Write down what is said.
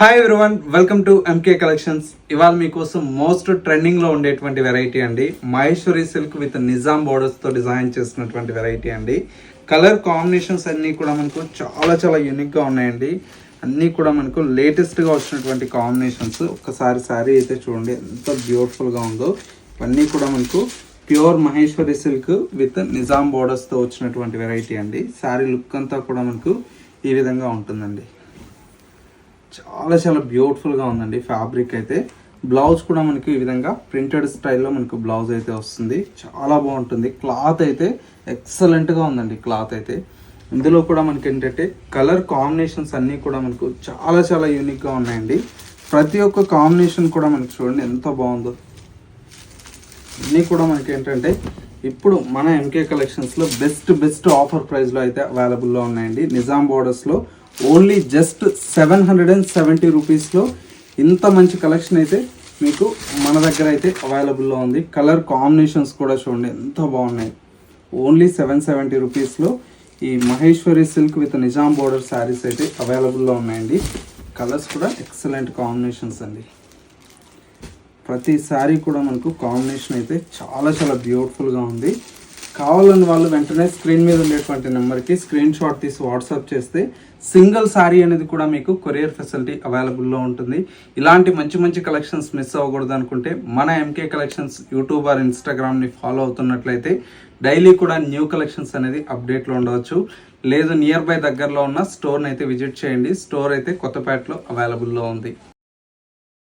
Hi everyone, welcome to MK collections. ఇవాళ మీకోసం most trending లో ఉండేటువంటి వెరైటీ అండి, Maheshwari silk with Nizam borders తో డిజైన్ చేసినటువంటి వెరైటీ అండి. కలర్ కాంబినేషన్స్ అన్నీ కూడా మనకు చాలా యూనిక్ గా ఉన్నాయండి. అన్నీ కూడా మనకు లేటెస్ట్ గా వచ్చినటువంటి కాంబినేషన్స్. ఒక్కసారి శారీ అయితే చూడండి ఎంత బ్యూటిఫుల్ గా ఉందో. ఇవన్నీ కూడా మనకు pure Maheshwari silk with Nizam borders తో వచ్చినటువంటి వెరైటీ అండి. శారీ లుక్ అంతా కూడా మనకు ఈ విధంగా ఉంటుందండి. చాలా బ్యూటిఫుల్గా ఉందండి. ఫ్యాబ్రిక్ అయితే బ్లౌజ్ కూడా మనకి ఈ విధంగా ప్రింటెడ్ స్టైల్లో మనకు బ్లౌజ్ అయితే వస్తుంది. చాలా బాగుంటుంది. క్లాత్ అయితే ఎక్సలెంట్గా ఉందండి. క్లాత్ అయితే ఇందులో కూడా మనకి ఏంటంటే కలర్ కాంబినేషన్స్ అన్నీ కూడా మనకు చాలా యూనిక్గా ఉన్నాయండి. ప్రతి ఒక్క కాంబినేషన్ కూడా మనకి చూడండి ఎంత బాగుందో. అన్నీ కూడా మనకి ఏంటంటే ఇప్పుడు మన ఎంకే కలెక్షన్స్లో బెస్ట్ ఆఫర్ ప్రైస్లో అయితే అవైలబుల్లో ఉన్నాయండి. నిజాం బోర్డర్స్లో ఓన్లీ జస్ట్ 770 రూపీస్లో ఇంత మంచి కలెక్షన్ అయితే మీకు మన దగ్గర అయితే అవైలబుల్లో ఉంది. కలర్ కాంబినేషన్స్ కూడా చూడండి ఎంత బాగున్నాయి. ఓన్లీ 770 రూపీస్లో ఈ Maheshwari silk with Nizam border saris అయితే అవైలబుల్లో ఉన్నాయండి. కలర్స్ కూడా ఎక్సలెంట్ కాంబినేషన్స్ అండి. ప్రతి శారీ కూడా మనకు కాంబినేషన్ అయితే చాలా బ్యూటిఫుల్గా ఉంది. కావాలని వాళ్ళు వెంటనే స్క్రీన్ మీద ఉండేటువంటి నెంబర్కి స్క్రీన్ షాట్ తీసి వాట్సాప్ చేస్తే సింగిల్ శారీ అనేది కూడా మీకు కొరియర్ ఫెసిలిటీ అవైలబుల్లో ఉంటుంది. ఇలాంటి మంచి కలెక్షన్స్ మిస్ అవ్వకూడదు అనుకుంటే మన ఎంకే కలెక్షన్స్ యూట్యూబ్ ఆర్ ఇన్స్టాగ్రామ్ని ఫాలో అవుతున్నట్లయితే డైలీ కూడా న్యూ కలెక్షన్స్ అనేది అప్డేట్లో ఉండవచ్చు. లేదు నియర్ బై దగ్గరలో ఉన్న స్టోర్ని అయితే విజిట్ చేయండి. స్టోర్ అయితే కొత్తపేటలో అవైలబుల్లో ఉంది.